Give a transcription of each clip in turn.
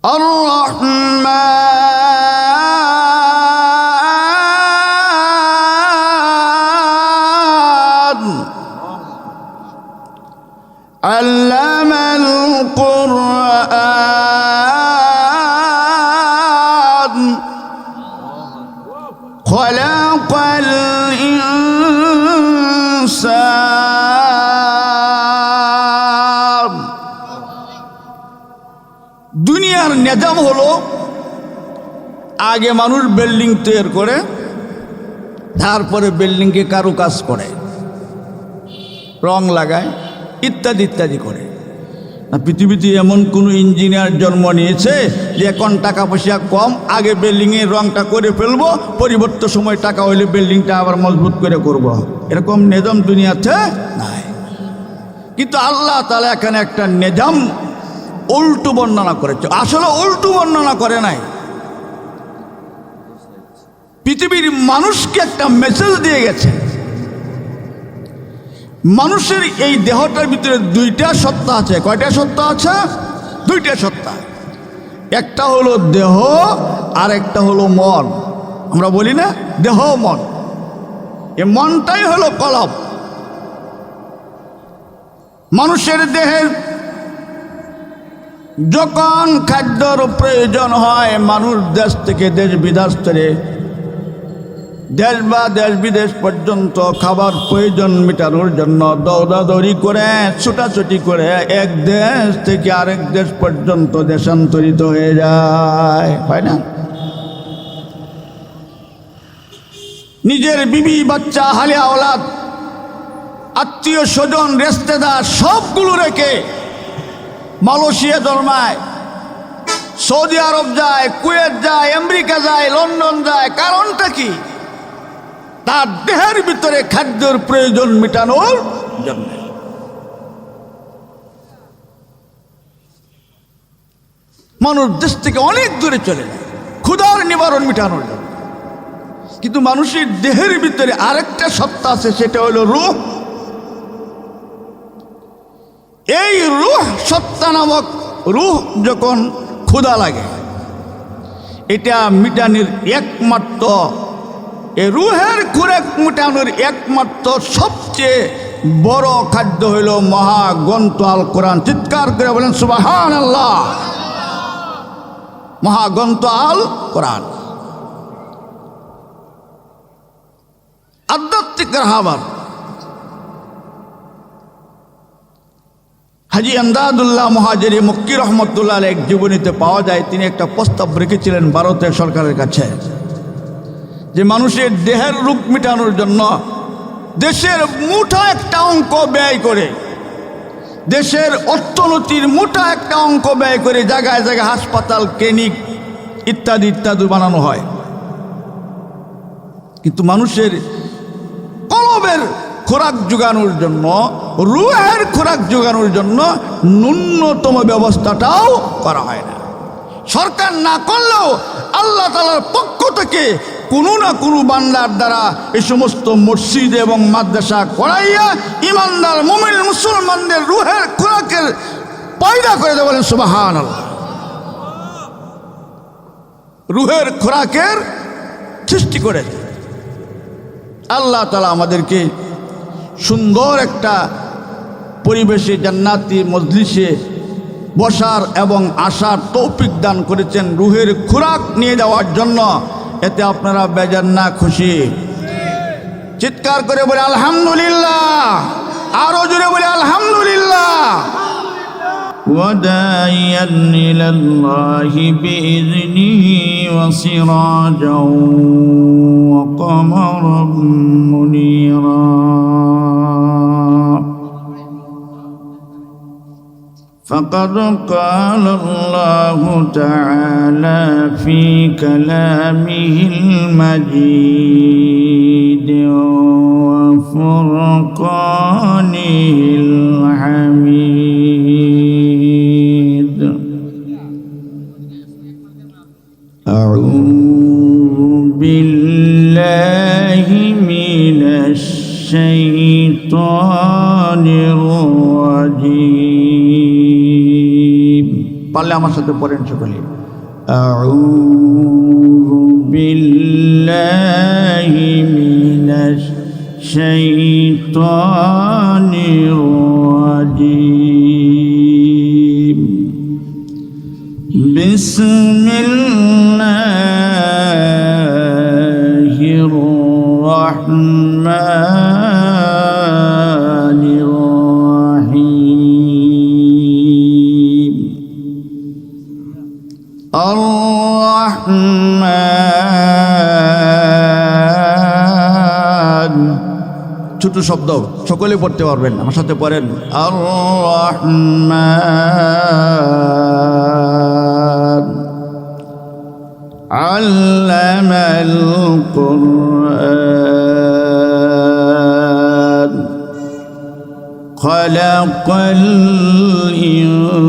الرحمن علم القرآن خلق الإنسان দুনিয়ার নিজাম হলো আগে মানুষ বিল্ডিং তৈরি করে তারপরে বিল্ডিংকে কারুকাজ করে রং লাগায় ইত্যাদি ইত্যাদি করে। পৃথিবীতে এমন কোনো ইঞ্জিনিয়ার জন্ম নিয়েছে যে এখন টাকা পয়সা কম, আগে বিল্ডিংয়ের রংটা করে ফেলবো, পরিবর্তন সময় টাকা হইলে বিল্ডিংটা আবার মজবুত করে করব, এরকম নিজাম দুনিয়াতে নাই। কিন্তু আল্লাহ তাআলা এখানে একটা নিজাম উল্টো বর্ণনা করেছে। আসলে উল্টো বর্ণনা করে নাই, পৃথিবীর মানুষকে একটা মেসেজ দিয়ে গেছে। মানুষের এই দেহটার ভিতরে দুইটা সত্তা আছে। কয়টা সত্তা আছে? দুইটা সত্তা। একটা হলো দেহ আর একটা হলো মন। আমরা বলি না দেহ মন, এই মনটাই হলো কলব। মানুষের দেহের যখন খাদ্যর প্রয়োজন হয়, মানুষ দেশ থেকে দেশ বিদেশ থেকে দেশ বা দেশ বিদেশ পর্যন্ত খাবার প্রয়োজন মেটানোর জন্য দৌড়াদৌড়ি করে ছুটাছুটি করে এক দেশ থেকে আরেক দেশ পর্যন্ত দেশান্তরিত হয়ে যায়, হয় না? নিজের বিবি বাচ্চা হালে আওলাদ আত্মীয় স্বজন রিশতেদার সবগুলো রেখে মালয়েশিয়া জন্মায়, সৌদি আরব যায়, কুয়েত যায়, আমেরিকা যায়, লন্ডন যায়। কারণটা কি? তার দেহের ভিতরে খাদ্যের প্রয়োজন মেটানোর জন্য। মানুষ দেশ থেকে অনেক দূরে চলে যায় ক্ষুধার নিবারণ মেটানোর জন্য। কিন্তু মানুষের দেহের ভিতরে আরেকটা সত্তা আছে, সেটা হলো রূহ। এই রূহ সত্তা নামক রূহ যখন ক্ষুধা লাগে, এটা মিটানোর একমাত্র, এই রূহের খোরাক মেটানোর একমাত্র সবচেয়ে বড় খাদ্য হইল মহাগ্রন্থ আল কোরআন। চিৎকার করে বলেন সুবহানাল্লাহ। মহাগ্রন্থ আল কোরআন আধ্যাত্মিক রাহবার হাজী আমদাদুল্লাহ মুহাজিরি মক্কি রহমতুল্লাহ আলাইহির এক জীবনীতে পাওয়া যায়, তিনি একটা প্রস্তাব রেখেছিলেন ভারতের সরকারের কাছে যে মানুষের দেহের রোগ মেটানোর জন্য দেশের মোটা একটা অঙ্ক ব্যয় করে, দেশের অর্থনীতির মোটা একটা অঙ্ক ব্যয় করে জায়গায় জায়গায় হাসপাতাল, ক্লিনিক ইত্যাদি ইত্যাদি বানানো হয়। কিন্তু মানুষের কলবের খোরাক যোগানোর জন্য, রূহের খোরাক যোগানোর জন্য ন্যূনতম ব্যবস্থাটাও করা হয় না। সরকার না করলেও আল্লাহ তাআলার পক্ষ থেকে কোনো না কোনো বান্দার দ্বারা এই সমস্ত মসজিদ এবং মাদ্রাসা করাইয়া ইমানদার মুমিন মুসলমানদের রূহের খোরাকের পয়দা করে দেয়। বলেন সুবহানাল্লাহ। রূহের খোরাকের সৃষ্টি করেছে আল্লাহ তাআলা। আমাদেরকে সুন্দর একটা পরিবেশে জান্নাতি মজলিসে বসার এবং আসার তৌফিক দান করেছেন রূহের খোরাক নিয়ে যাওয়ার জন্য। এতে আপনারা বেজার না খুশি? চিৎকার করে বলে আলহামদুলিল্লাহ, আরো জোরে বলে আলহামদুলিল্লাহ। وداعيا إلى الله بإذنه وسراجا وقمرا منيرا فقد قال الله تعالى في كلامه المجيد وفرقانه الحميد أعوذ بالله من الشيطان الرجيم পারলে আমার সাথে পড়েন সকলে। আউযু বিল্লাহি মিনাশ শাইতানির রাজিম। বিসমিল্লাহির রাহমানির রাহিম। আর-রাহমান, ছোট শব্দ সকলে পড়তে পারবেন, আমার সাথে পড়েন। আর-রাহমান আল্লামাল কুরআন খালাকাল ইনসান।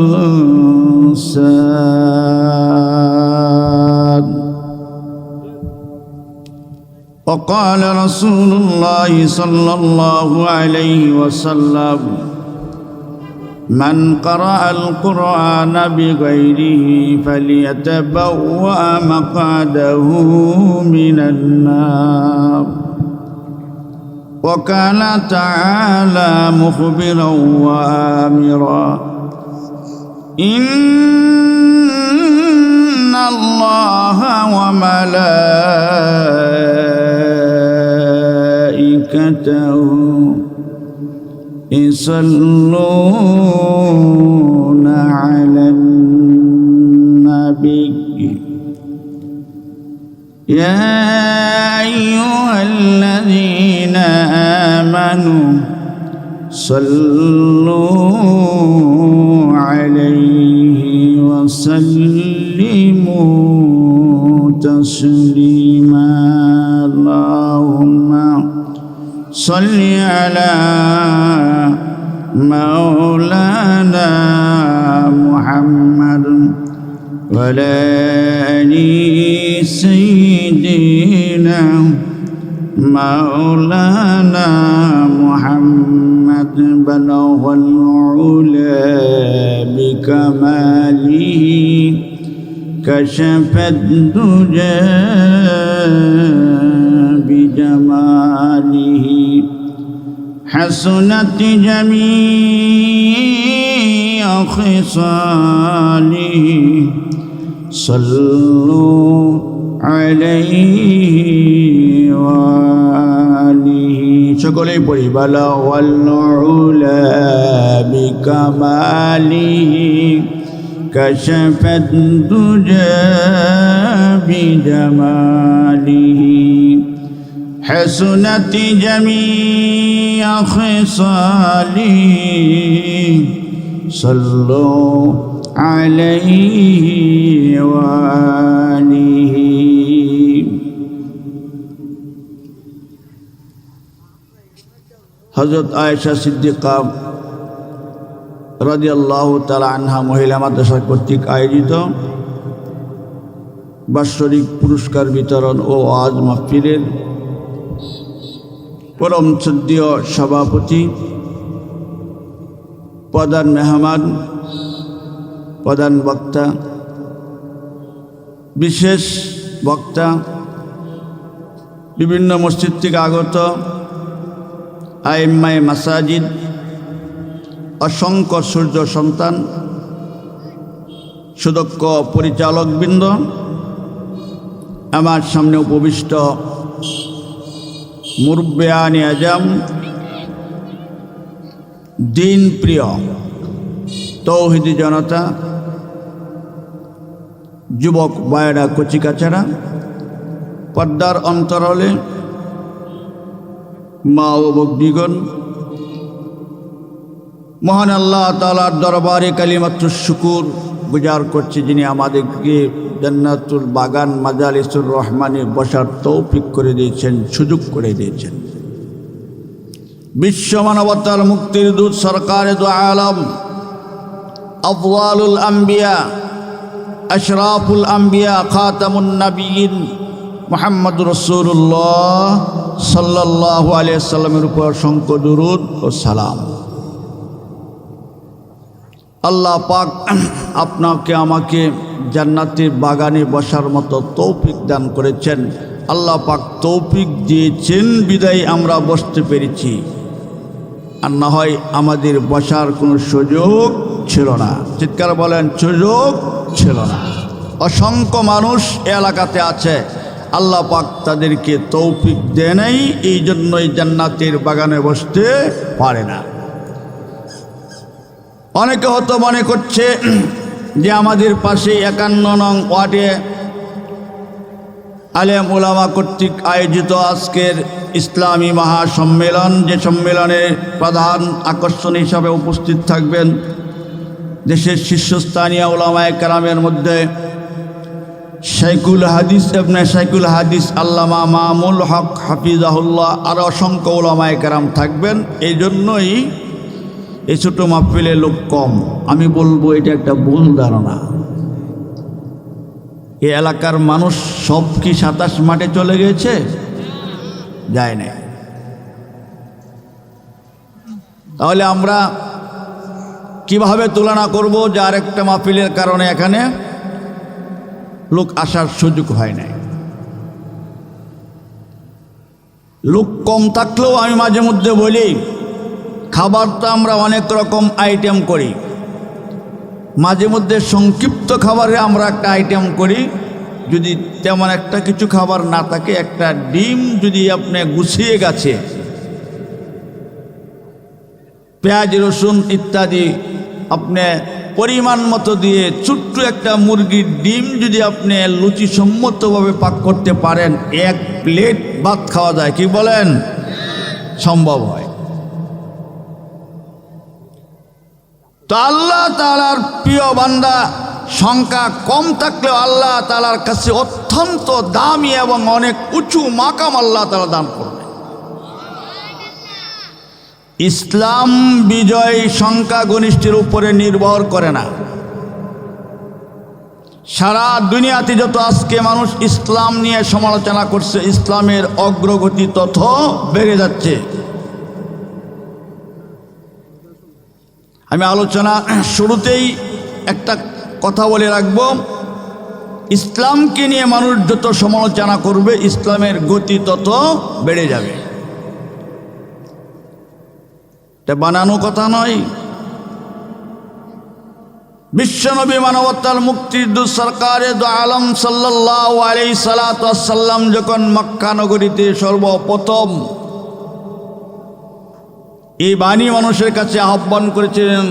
وقال رسول الله صلى الله عليه وسلم من قرأ القرآن بغيره فليتبوأ مقعده من النار. وكان تعالى مخبرا وآمرا إن الله وملائكته يصلون على النبي يا أيها الذين آمنوا صلوا عليه وسلموا تسليما. اللهم صل على مولانا محمد وعلى آل سيدنا مولانا محمد بلغ العلا بكماله كشف الدجى بجماله حسنت جميع خصاله صلوا عليه وآله. সকলেই পড়ি। বালাগাল উলা বিকামালিহি কাশাফাদ দুজা বিজামালিহি حسنت جميع خصاله صلوا عليه وآله. হযরত আয়েশা সিদ্দিকা রাদিয়াল্লাহু তাআলা আনহা মহিলা মাদ্রাসা কর্তৃক আয়োজিত বাৎসরিক পুরস্কার বিতরণ ও ওয়াজ মাহফিলের পরম শ্রদ্ধেয় সভাপতি, প্রধান মেহমান, প্রধান বক্তা, বিশেষ বক্তা, বিভিন্ন মসজিদ থেকে আগত আইম্মায়ে মাসাজিদ, অসংখ্য সূর্য সন্তান, সুদক্ষ পরিচালকবৃন্দ, আমার সামনে উপবিষ্ট মুরব্বিয়ানে আজম, দিন প্রিয় তৌহিদি জনতা, যুবক ভাইয়েরা, কচিকাচারা, পর্দার অন্তরালে মা ও ভগ্নীগণ, মহান আল্লাহ তাআলার দরবারে কালিমাত্র শুকুর গুজার করছি, যিনি আমাদেরকে জান্নাতুল বাগান মাজালিসুর রহমানে বসার তৌফিক করে দিয়েছেন, সুযোগ করে দিয়েছেন। বিশ্ব মানবতার মুক্তির দূত সরকারে দু আলম, আফজালুল আম্বিয়া, আশরাফুল আম্বিয়া, খাতামুন নবিয়্যিন মুহাম্মদুর রাসূলুল্লাহ সাল্লাল্লাহু আলাইহি ওয়াসাল্লামের উপর অসংখ্য দুরূদ ও সালাম। আল্লাহ পাক আপনাকে আমাকে জান্নাতের বাগানে বসার মতো তৌফিক দান করেছেন। আল্লাহ পাক তৌফিক দিয়েছেন বিদায় আমরা বসতে পেরেছি, আর না হয় আমাদের বসার কোনো সুযোগ ছিল না। চিৎকার বলেন, সুযোগ ছিল না। অসংখ্য মানুষ এলাকাতে আছে, আল্লাহ পাক তাদেরকে তৌফিক দেয় নাই, এই জন্যই জান্নাতের বাগানে বসতে পারে না। অনেকে হয়তো মনে করছে যে আমাদের পাশে 51 নং ওয়ার্ডে আলেম ওলামা কর্তৃক আয়োজিত আজকের ইসলামী মহাসম্মেলন, যে সম্মেলনের প্রধান আকর্ষণ হিসাবে উপস্থিত থাকবেন দেশের শীর্ষস্থানীয় ওলামায়ে কেরামের মধ্যে শাইখুল হাদিস আল্লামা মামুল হক হাফিজাহুল্লাহ, আর অসংখ্য ওলামায়ে কেরাম থাকবেন। এই জন্যই এই ছোটো মাহফিলে লোক কম। আমি বলবো এটা একটা ভুল ধারণা। এই এলাকার মানুষ সব কি 27 মাঠে চলে গেছে? যায় না। তাহলে আমরা কিভাবে তুলনা করব যে আরেকটা মাহফিলের কারণে এখানে লোক আসার সুযোগ হয় নাই? লোক কম থাকলেও আমি মাঝে মধ্যে বলি, খাবারটা আমরা অনেক রকম আইটেম করি, মাঝে মধ্যে সংক্ষিপ্ত খাবারে আমরা একটা আইটেম করি। যদি তেমন একটা কিছু খাবার না থাকে, একটা ডিম যদি আপনি গুছিয়ে গেছে পেঁয়াজ রসুন ইত্যাদি আপনি পরিমাণ মতো দিয়ে ছোট্ট একটা মুরগির ডিম যদি আপনি লুচি সম্মতভাবে পাক করতে পারেন, 1 প্লেট ভাত খাওয়া যায়। কি বলেন? সম্ভব হয়। তো আল্লাহ তাআলার প্রিয় বান্দা সংখ্যা কম থাকলেও আল্লাহ তাআলার কাছে অত্যন্ত দামি এবং অনেক উঁচু মাকাম আল্লাহ তাআলা দান করবে। ইসলাম বিজয় সংখ্যা গরিষ্ঠের উপরে নির্ভর করে না। সারা দুনিয়াতে যত আজকে মানুষ ইসলাম নিয়ে সমালোচনা করছে, ইসলামের অগ্রগতি তত বেড়ে যাচ্ছে। আমি আলোচনা শুরুতেই একটা কথা বলে রাখব, ইসলামকে নিয়ে মানুষ যত সমালোচনা করবে ইসলামের গতি তত বেড়ে যাবে। এটা বানানো কথা নয়। বিশ্বনবী মানবতার মুক্তির দূত সরকারে দু আলম সাল্লাল্লাহু আলাইহি সাল্লাম যখন মক্কা নগরীতে সর্বপ্রথম এই বাণী মানুষের কাছে আহ্বান করেছিলেন,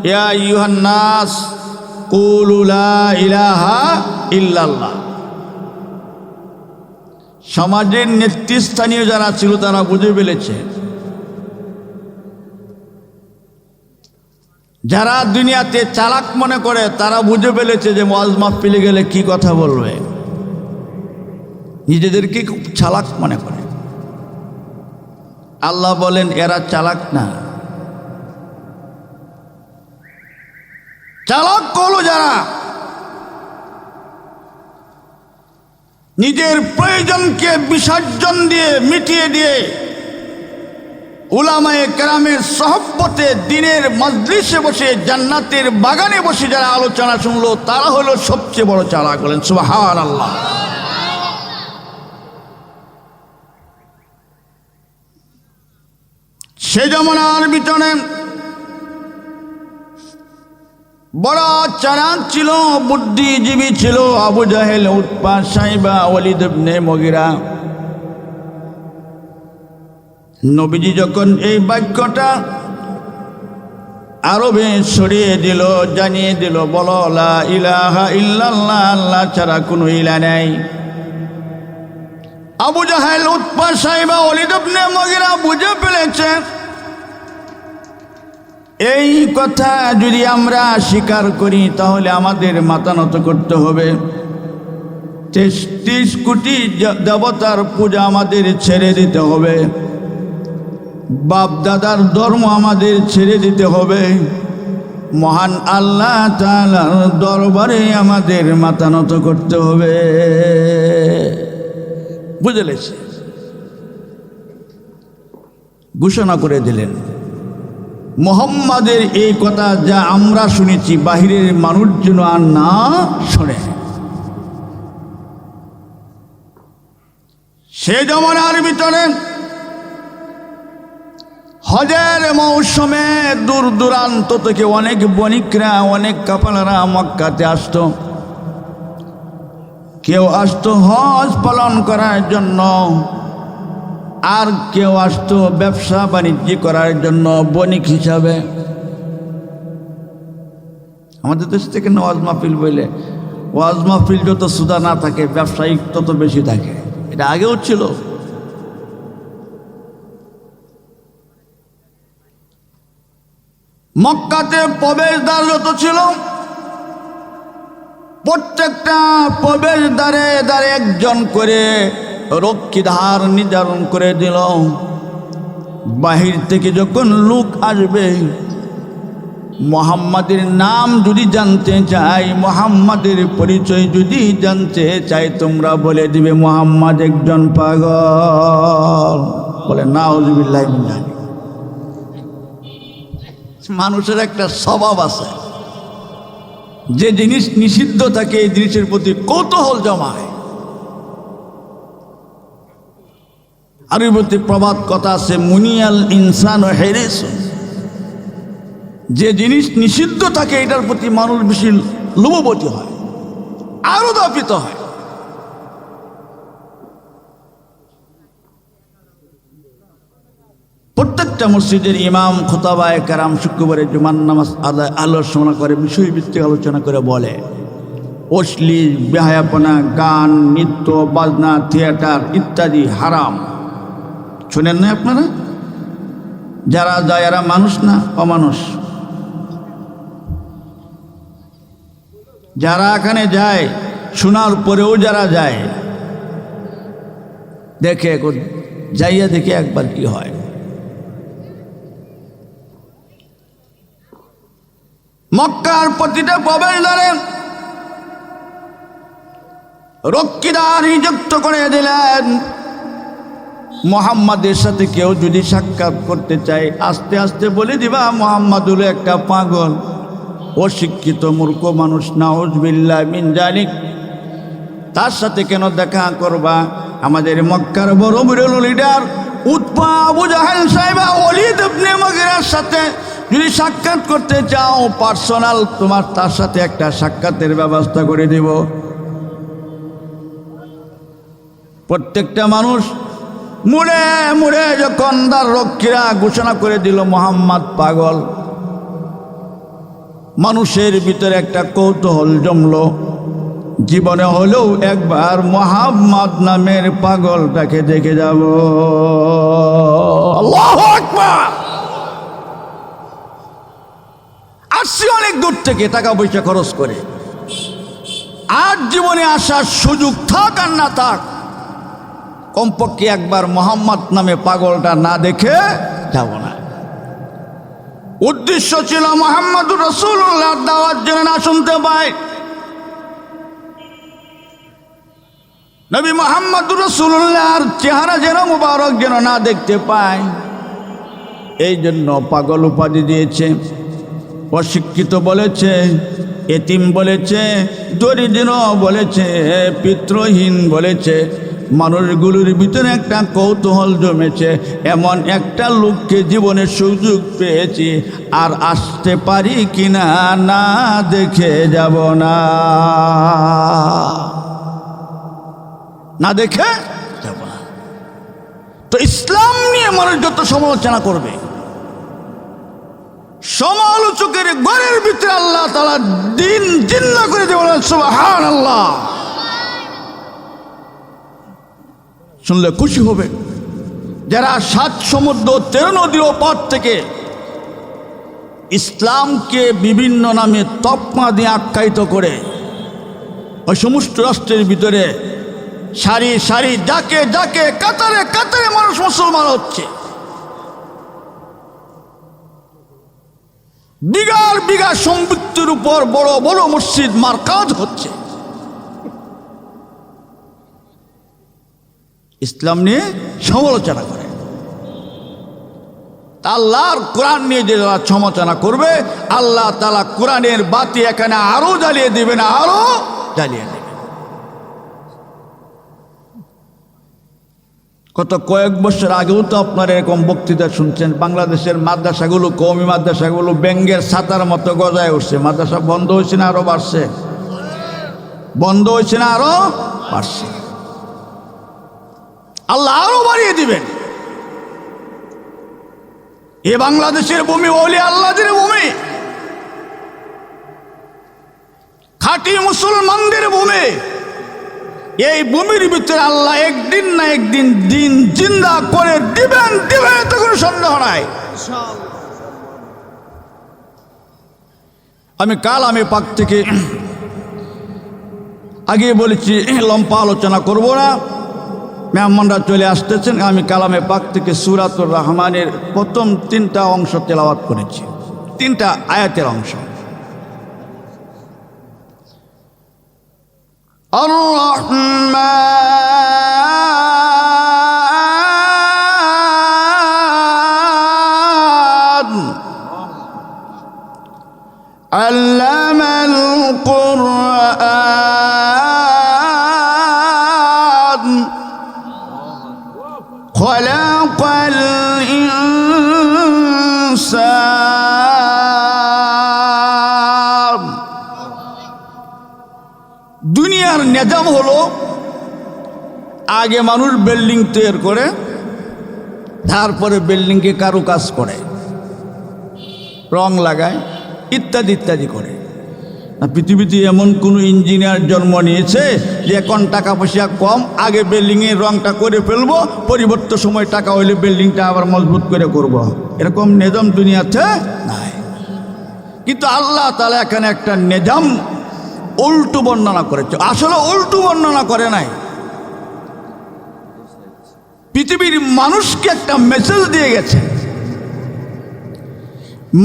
ইয়া আইয়ুহান নাস কুলু লা ইলাহা ইল্লাল্লাহ। সমাজের নেতৃস্থানীয় যারা ছিল তারা বুঝে ফেলেছে, যারা দুনিয়াতে চালাক মনে করে তারা বুঝে ফেলেছে যে ওয়াজ মাহফিলে গেলে কি কথা বলবে। নিজেদেরকে খুব চালাক মনে করে। আল্লাহ বলেন এরা চালাক না, চালাক হলো যারা নিজের প্রয়োজনকে বিসর্জন দিয়ে মিটিয়ে দিয়ে উলামায়ে কেরামের সহবতে দিনের মজলিসে বসে জান্নাতের বাগানে বসে যারা আলোচনা শুনলো তারা হলো সবচেয়ে বড় চালাক। বলেন সুবহানাল্লাহ। সে জমানার ভিতরে বড় চালাক ছিল, বুদ্ধিজীবী ছিল আবু জাহেল, উতবা, সাইবা, ওয়ালিদ ইবনে মুগিরা। নবীজি যখন এই বাক্যটা আরবে ছড়িয়ে দিল, জানিয়ে দিল, বলো লা ইলাহা ইল্লাল্লাহ, আল্লাহ ছাড়া কোনো ইলাহ নেই। আবু জাহেল, উতবা, সাইবা, ওয়ালিদ ইবনে মুগিরা বুঝে ফেলেছে এই কথা যদি আমরা স্বীকার করি তাহলে আমাদের মাথা নত করতে হবে। 33 কোটি দেবতার পূজা আমাদের ছেড়ে দিতে হবে, বাপ দাদার ধর্ম আমাদের ছেড়ে দিতে হবে, মহান আল্লাহ তাআলার দরবারে আমাদের মাথা নত করতে হবে। বুঝলেছে? ঘোষণা করে দিলেন মুহাম্মাদের এই কথা যা আমরা শুনেছি বাহিরের মানুষ যেন আর না শোনে। সে জমানার ভিতরে হজের মৌসুমে দূর দূরান্ত থেকে অনেক বণিকরা, অনেক কাফেলারা মক্কাতে আসত। কেউ আসতো হজ পালন করার জন্য, আর কেউ আসতো ব্যবসা বাণিজ্য করার জন্য বণিক হিসাবে। আমাদের দেশ থেকে ওয়াজ মাহফিল বলে, ওয়াজ মাহফিল যত সুদা না থাকে ব্যবসায়িক তত বেশি থাকে, এটা আগেও ছিল। মক্কাতে প্রবেশদ্বার যত ছিল, প্রত্যেকটা প্রবেশদ্বারে দ্বারে একজন করে রক্ষীদার নির্ধারণ করে দিল। বাহির থেকে যখন লোক আসবে, মুহাম্মাদের নাম যদি জানতে চাই, মুহাম্মাদের পরিচয় যদি জানতে চাই, তোমরা বলে দিবে মুহাম্মদ একজন পাগল। বলে নাউযুবিল্লাহি মিন যালিক। মানুষের একটা স্বভাব আছে, যে জিনিস নিষিদ্ধ থাকে এই জিনিসের প্রতি কৌতূহল জমায়। আরবীতে প্রবাদ কথা আছে, মুনিয়াল ইনসান ও হেরেস। যে জিনিস নিষিদ্ধ থাকে এটার প্রতি মানুষ বেশি লোভবতী হয়, আরো দাপিত হয়। প্রত্যেকটা মসজিদের ইমাম খুতাবায়ে কেরাম শুক্রবারে জুমার নামাজ আলোচনা করে, বিষয়ভিত্তিক আলোচনা করে বলে, অশ্লীল বেহায়াপনা, গান, নৃত্য, বাজনা, থিয়েটার ইত্যাদি হারাম। শোনেন না আপনারা? যারা যায় এরা মানুষ না অমানুষ? যারা এখানে যায়, শোনার পরেও যারা যায়, দেখে যাইয়া দেখে একবার কি হয়। মক্কার প্রতিটা প্রবেশদ্বারে রক্ষীদার নিযুক্ত করে দিলেন। মুহাম্মাদের সাথে কেউ যদি সাক্ষাৎ করতে চায়, আস্তে আস্তে বলে দিবা মুহাম্মাদ হলো একটা পাগল, অশিক্ষিত মূর্খ মানুষ, নাউযুবিল্লাহি মিন যালিক। তার সাথে কেন দেখা করবা? আমাদের মক্কার বড় বড় লিডার উতবা, আবু জাহেল সাহেব, ওয়ালিদ ইবনে মুগীরার সাথে যদি সাক্ষাৎ করতে চাও, পার্সোনাল তোমার তার সাথে একটা সাক্ষাতের ব্যবস্থা করে দেব। প্রত্যেকটা মানুষ মুড়ে মুড়ে যখন তার রক্ষীরা ঘোষণা করে দিল মুহাম্মদ পাগল, মানুষের ভিতরে একটা কৌতূহল জমলো, জীবনে হলেও একবার মুহাম্মদ নামের পাগলটাকে দেখে যাব। আল্লাহু আকবার। আসছি অনেক দূর থেকে টাকা পয়সা খরচ করে, আর জীবনে আসার সুযোগ থাক আর না থাক, কমপক্ষে একবার মুহাম্মদ নামে পাগলটা না দেখে যাব না। উদ্দেশ্য ছিল মুহাম্মদুর রাসূলুল্লাহর দাওয়াত যেন না শুনতে পায়, নবী মুহাম্মদুর রাসূলুল্লাহর চেহারা যেন মুবারক যেন না দেখতে পায়। এই জন্য পাগল উপাধি দিয়েছে, অশিক্ষিত বলেছে, এতিম বলেছে, দরিদ্র বলেছে, পিতৃহীন বলেছে। মানুষগুলোর ভিতরে একটা কৌতূহল জমেছে, এমন একটা লোককে জীবনে সুযোগ পেয়েছি, আর আসতে পারি কিনা না দেখে যাব না, না দেখে যাব না। তো ইসলাম নিয়ে মানুষ যত সমালোচনা করবে, সমালোচকের ঘরের ভিতরে আল্লাহ তাআলা দিন জিন্দা করে দেবেন। সুবহানাল্লাহ। শুনলে খুশি হবে। যারা 7 সমুদ্র 13 নদীর ওপার থেকে ইসলামকে বিভিন্ন নামে তকমা দিয়ে আখ্যায়িত করে ওই সমস্ত রাষ্ট্রের ভিতরে সারি সারি যাকে যাকে কাতারে কাতারে মানুষ মুসলমান হচ্ছে, বিঘার বিঘা সম্পত্তির উপর বড় বড় মসজিদ মারকাজ হচ্ছে। ইসলাম নিয়ে সমালোচনা করে। আল্লাহর কোরআন নিয়ে যে যারা সমালোচনা করবে, আল্লাহ তাআলা কোরআনের বাতি এখানে আরো জ্বালিয়ে দিবেন, আরো জ্বালিয়ে দেবেন। গত কয়েক বছর আগেও তো আপনারা এরকম বক্তৃতা শুনছেন। বাংলাদেশের মাদ্রাসাগুলো, কওমি মাদ্রাসাগুলো ব্যাঙ্গের ছাতার মতো গজায় উঠছে। মাদ্রাসা বন্ধ হয়েছে না আরো বাড়ছে? বন্ধ হয়েছে না আরো বাড়ছে। আল্লাহ আরো বাড়িয়ে দিবেন। এ বাংলাদেশের ভূমি ওলি আল্লাহদের ভূমি, খাঁটি মুসলমানদের ভূমি। এই ভূমির ভিতরে আল্লাহ একদিন না একদিন দিন জিন্দা করে দিবেন, দিবেন, এতে কোনো সন্দেহ নাই। আমি কালামে পাক থেকে আগে বলেছি লম্বা আলোচনা করব না, মেহমানরা চলে আসতেছেন। আমি কালামে পাক থেকে সূরাতুর রহমানের প্রথম 3টা অংশ তেলাওয়াত করেছি, 3টা আয়াতের অংশ। আর-রহমান আল্লামাল কুরআন খলাকাল ইনসান। দুনিয়ার নিজাম হলো, আগে মানুষ বিল্ডিং তৈরি করে, তারপরে বিল্ডিংকে কারুকাজ করে, রং লাগায়, ইত্যাদি ইত্যাদি করে। পৃথিবীতে এমন কোনো ইঞ্জিনিয়ার জন্ম নিয়েছে যে এখন টাকা পয়সা কম, আগে বিল্ডিংয়ের রংটা করে ফেলবো, পরিবর্তন সময় টাকা হইলে বিল্ডিংটা আবার মজবুত করে করব। এরকম নিজাম দুনিয়াতে নাই। কিন্তু আল্লাহ তাআলা এখানে একটা নিজাম উল্টো বর্ণনা করেছে। আসলে উল্টো বর্ণনা করে নাই, পৃথিবীর মানুষকে একটা মেসেজ দিয়ে গেছে।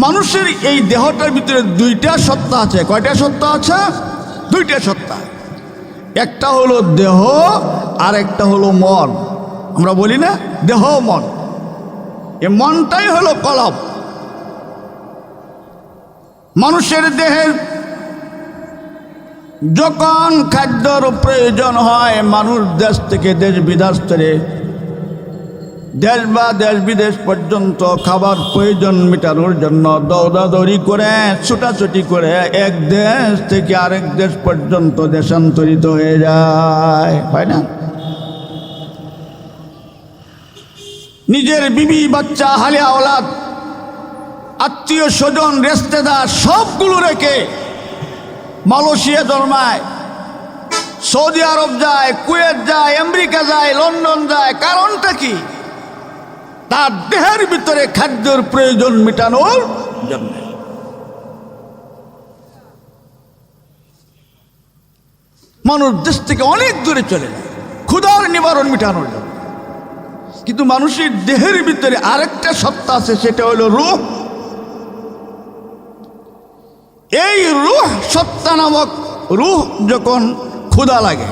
মানুষের এই দেহটার ভিতরে 2টা সত্তা আছে। কয়টা সত্তা আছে? 2টা সত্তা। একটা হলো দেহ আর একটা হলো মন। আমরা বলি না দেহ মন, এই মনটাই হলো কলব। মানুষের দেহের যখন খাদ্যর প্রয়োজন হয়, মানুষ দেশ থেকে দেশ বিদেশ থেকে, দেশ বা দেশ বিদেশ পর্যন্ত খাবার প্রয়োজন মেটানোর জন্য দৌড়াদৌড়ি করে, ছুটাছুটি করে এক দেশ থেকে আরেক দেশ পর্যন্ত দেশান্তরিত হয়ে যায়, হয় না? নিজের বিবি বাচ্চা, হালে আওলাদ, আত্মীয় স্বজন, রিশতেদার সবগুলো রেখে মালয়েশিয়া জন্মায়, সৌদি আরব যায়, কুয়েত যায়, আমেরিকা যায়, লন্ডন যায়। কারণটা কি? তার দেহের ভিতরে খাদ্যের প্রয়োজন মেটানোর জন্য। মানুষ দেশ থেকে অনেক দূরে চলে যায় ক্ষুধার নিবারণ মেটানোর জন্য। কিন্তু মানুষের দেহের ভিতরে আরেকটা সত্তা আছে, সেটা হলো রূহ। এই রূহ সত্তা নামক রূহ যখন ক্ষুধা লাগে,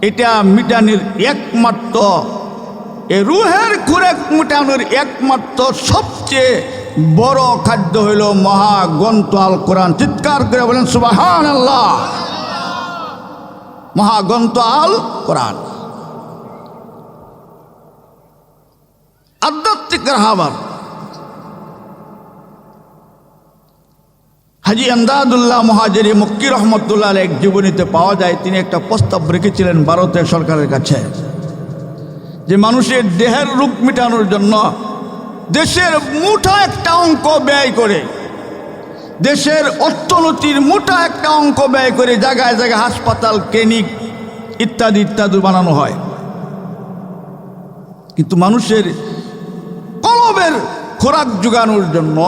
এটা মিটানোর একমাত্র, এই রূহের খোরাক মেটানোর একমাত্র সবচেয়ে বড় খাদ্য হইল মহাগ্রন্থ আল কোরআন। চিৎকার করে বলেন সুবহানাল্লাহ। মহাগ্রন্থ আল কোরআন আধ্যাত্মিক রাহবার হাজী আমদাদুল্লাহ মুহাজিরি মক্কি রহমতুল্লাহ আলাইহির এক জীবনীতে পাওয়া যায়। তিনি একটা প্রস্তাব রেখেছিলেন ভারতের সরকারের কাছে যে মানুষের দেহের রোগ মেটানোর জন্য দেশের মোটা একটা অঙ্ক ব্যয় করে, দেশের অর্থনীতির মোটা একটা অঙ্ক ব্যয় করে জায়গায় জায়গায় হাসপাতাল, ক্লিনিক ইত্যাদি ইত্যাদি বানানো হয়। কিন্তু মানুষের কলবের খোরাক যোগানোর জন্য,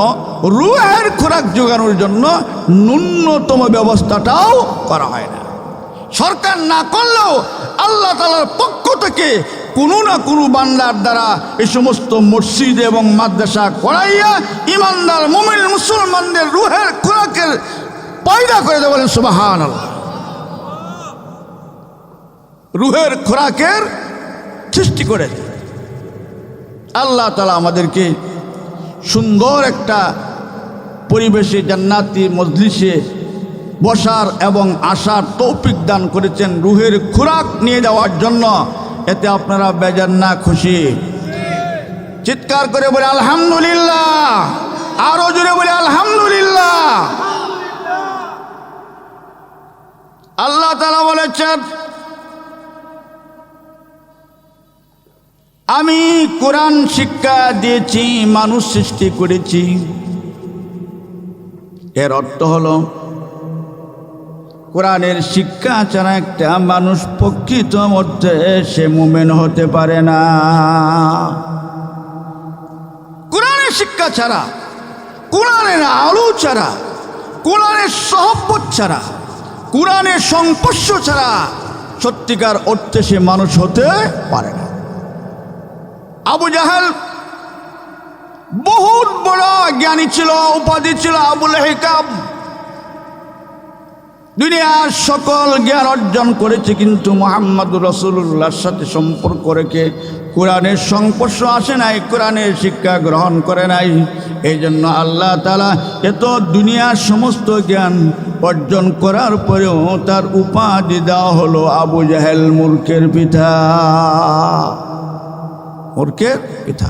রূহের খোরাক যোগানোর জন্য ন্যূনতম ব্যবস্থাটাও করা হয় না। সরকার না করলেও আল্লাহ তাআলার পক্ষ থেকে কোনো না কোনো বান্দার দ্বারা এই সমস্ত মসজিদ এবং মাদ্রাসা করাইয়া ইমানদার মুমিন মুসলমানদের রূহের খোরাকের পয়দা করে দেয়। বলেন সুবহানাল্লাহ। রূহের খোরাকের সৃষ্টি করেছে আল্লাহ তাআলা। আমাদেরকে সুন্দর একটা পরিবেশে জান্নাতি মজলিসে বসার এবং আসার তৌফিক দান করেছেন রুহের খোরাক নিয়ে যাওয়ার জন্য। এতে আপনারা বেজার না খুশি? চিৎকার করে বলে আলহামদুলিল্লাহ, আরো জোরে বলে আলহামদুলিল্লাহ। আল্লাহ তাআলা বলেছেন, আমি কোরআন শিক্ষা দিয়েছি, মানুষ সৃষ্টি করেছি। এর অর্থ হলো কোরআনের শিক্ষা ছাড়া একটা মানুষ প্রকৃত অর্থে সে মুমিন হতে পারে না। কোরআনের শিক্ষা ছাড়া, কোরআনের আলো ছাড়া, কোরআনের সহবত ছাড়া, কোরআনের সংস্পর্শ ছাড়া সত্যিকার অর্থে সে মানুষ হতে পারে না। আবু জাহেল বহুত বড় জ্ঞানী ছিল, উপাধি ছিল আবুল হিকাম। দুনিয়ার সকল জ্ঞান অর্জন করেছে, কিন্তু মুহাম্মদুর রাসূলুল্লাহর সাথে সম্পর্ক রেখে কোরআনের সংস্পর্শ আসে নাই, কোরআনের শিক্ষা গ্রহণ করে নাই। এই জন্য আল্লাহ তাআলা এত দুনিয়ার সমস্ত জ্ঞান অর্জন করার পরেও তার উপাধি দেওয়া হলো আবু জাহেল, মূর্খের পিতা, মূর্খের পিতা।